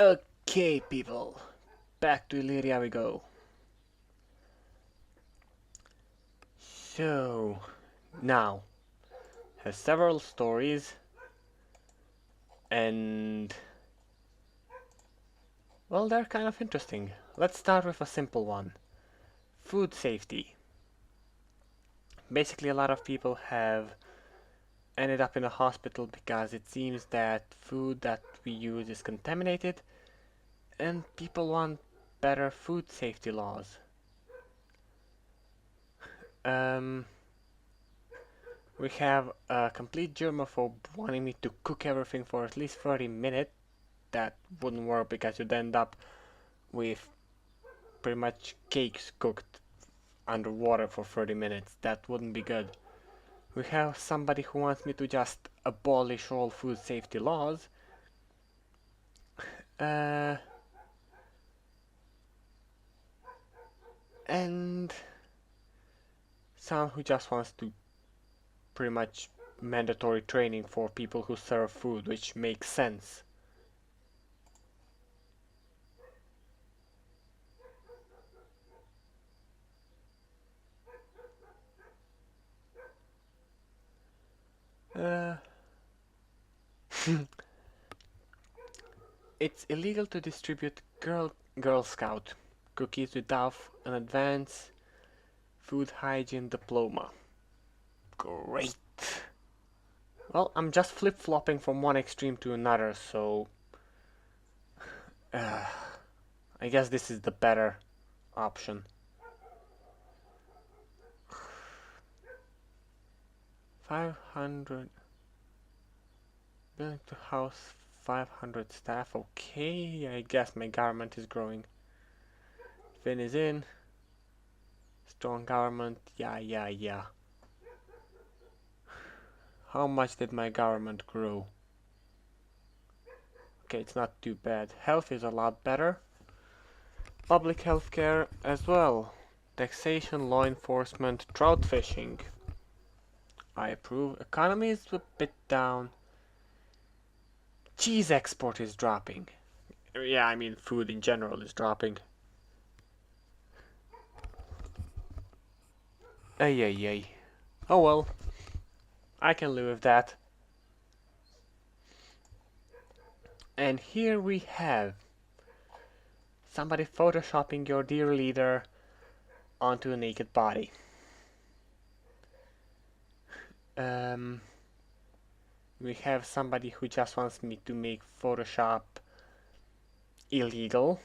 Okay, people, back to Illyria we go. So, now, has several stories, and, well, they're kind of interesting. Let's start with a simple one. Food safety. Basically, a lot of people have ended up in a hospital because it seems that food that we use is contaminated, and people want better food safety laws. Um, We have a complete germaphobe wanting me to cook everything for at least 30 minutes. That wouldn't work because you'd end up with pretty much cakes cooked underwater for 30 minutes. That wouldn't be good. We have somebody who wants me to just abolish all food safety laws. Uh, and someone who just wants to pretty much mandatory training for people who serve food, which makes sense. Uh, It's illegal to distribute Girl Scout cookies without an advanced food hygiene diploma. Great. Well, I'm just flip-flopping from one extreme to another, so uh, I guess this is the better option. 500 building to house 500 staff. Okay, I guess my government is growing. Finn is in. Strong government. Yeah. How much did my government grow? Okay, it's not too bad. Health is a lot better. Public health care as well. Taxation, law enforcement, trout fishing. I approve. Economy is a bit down. Cheese export is dropping. Yeah, I mean food in general is dropping. Ay. Oh well, I can live with that. And here we have somebody photoshopping your dear leader onto a naked body. Um, we have somebody who just wants me to make Photoshop illegal.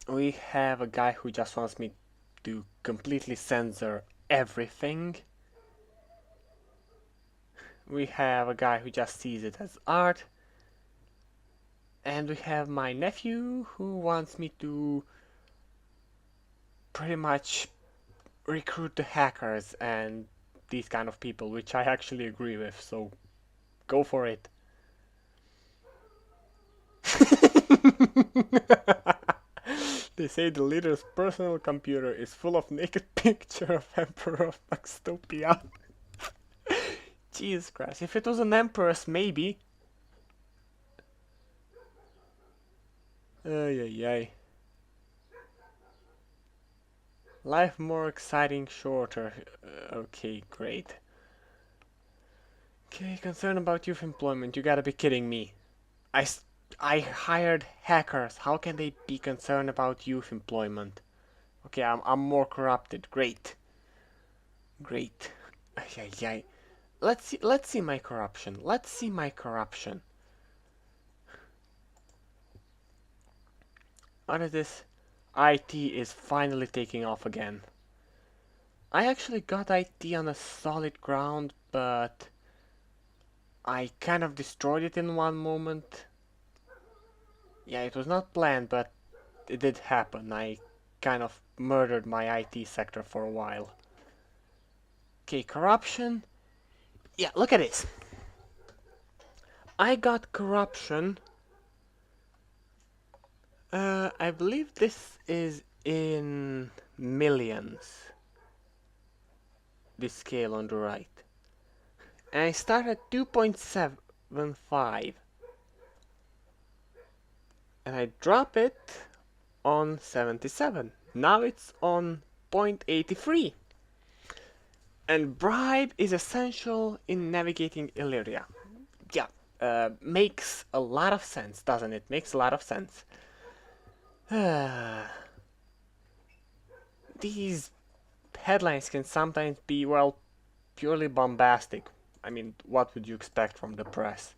We have a guy who just wants me to completely censor everything. We have a guy who just sees it as art. And we have my nephew who wants me to pretty much recruit the hackers and these kind of people, which I actually agree with, so go for it. They say the leader's personal computer is full of naked picture of Emperor of Maxtopia. Jesus Christ, if it was an empress, maybe. Ay. Life more exciting, shorter. Okay, great. Okay, concern about youth employment. You gotta be kidding me. I hired hackers. How can they be concerned about youth employment? Okay, I'm more corrupted. Great. Ay. Let's see my corruption. Let's see my corruption. What is this? IT is finally taking off again. I actually got IT on a solid ground, but I kind of destroyed it in one moment. Yeah, it was not planned, but it did happen. I kind of murdered my IT sector for a while. Okay, corruption. Yeah, look at this. I got corruption. I believe this is in millions. This scale on the right. And I start at 2.7. 0.75 and I drop it on 77. Now it's on 0.83. And bribe is essential in navigating Illyria. Yeah, makes a lot of sense, doesn't it? Makes a lot of sense. These headlines can sometimes be, well, purely bombastic. I mean, what would you expect from the press?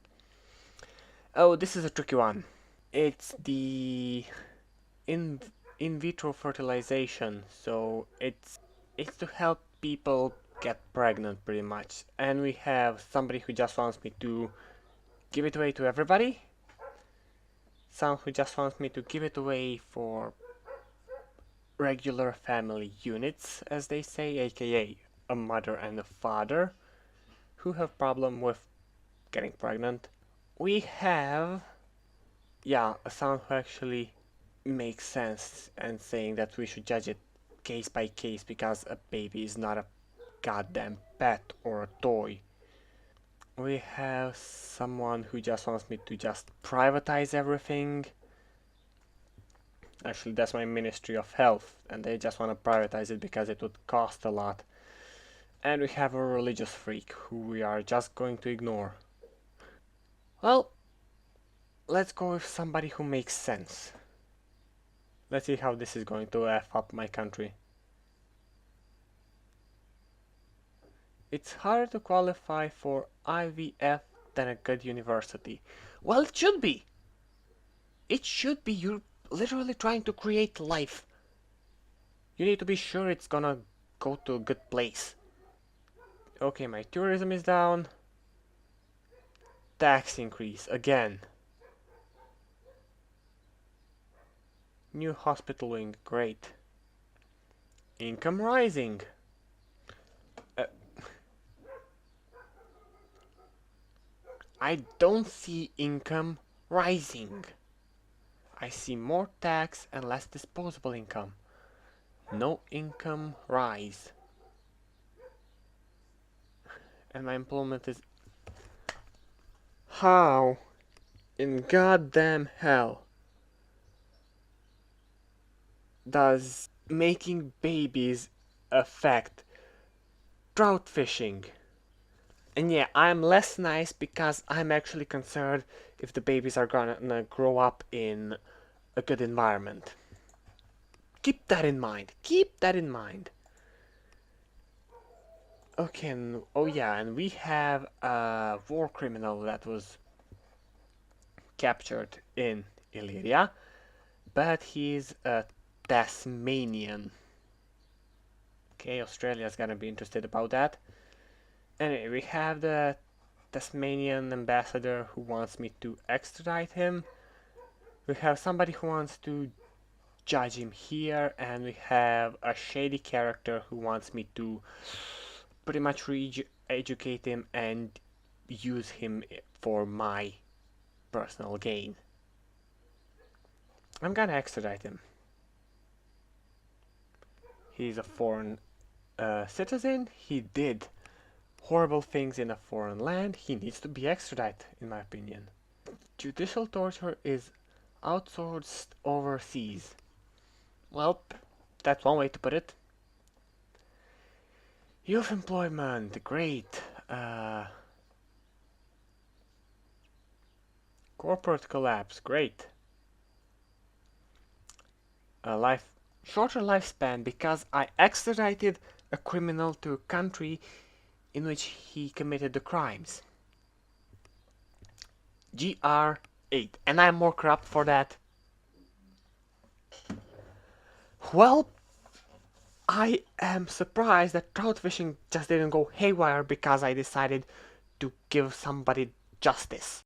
Oh, this is a tricky one. It's the in in vitro fertilization, so it's to help people get pregnant pretty much. And we have somebody who just wants me to give it away to everybody. Someone who just wants me to give it away for regular family units, as they say, aka a mother and a father who have problem with getting pregnant. We have, yeah, someone who actually makes sense and saying that we should judge it case by case because a baby is not a goddamn pet or a toy. We have someone who just wants me to just privatize everything. Actually, that's my Ministry of Health, and they just want to privatize it because it would cost a lot. And we have a religious freak who we are just going to ignore. Well, let's go with somebody who makes sense. Let's see how this is going to F up my country. It's harder to qualify for IVF than a good university. Well, it should be. It should be. You're literally trying to create life. You need to be sure it's gonna go to a good place. Okay, my tourism is down. Tax increase again. New hospital wing, great. Income rising. I don't see income rising. I see more tax and less disposable income. No income rise. And my employment is... How in goddamn hell does making babies affect trout fishing? And yeah, I'm less nice because I'm actually concerned if the babies are gonna grow up in a good environment. Keep that in mind. Keep that in mind. Okay, and, oh yeah, and we have a war criminal that was captured in Illyria, but he's a Tasmanian. Okay, Australia's gonna be interested about that. Anyway, we have the Tasmanian ambassador who wants me to extradite him. We have somebody who wants to judge him here, and we have a shady character who wants me to pretty much re-educate him and use him for my personal gain. I'm gonna extradite him. He's a foreign citizen. He did horrible things in a foreign land. He needs to be extradited, in my opinion. Judicial torture is outsourced overseas. Well, that's one way to put it. Youth employment, great. Corporate collapse, great. Shorter lifespan because I extradited a criminal to a country in which he committed the crimes. GR8, and I'm more corrupt for that. Well, I am surprised that trout fishing just didn't go haywire because I decided to give somebody justice.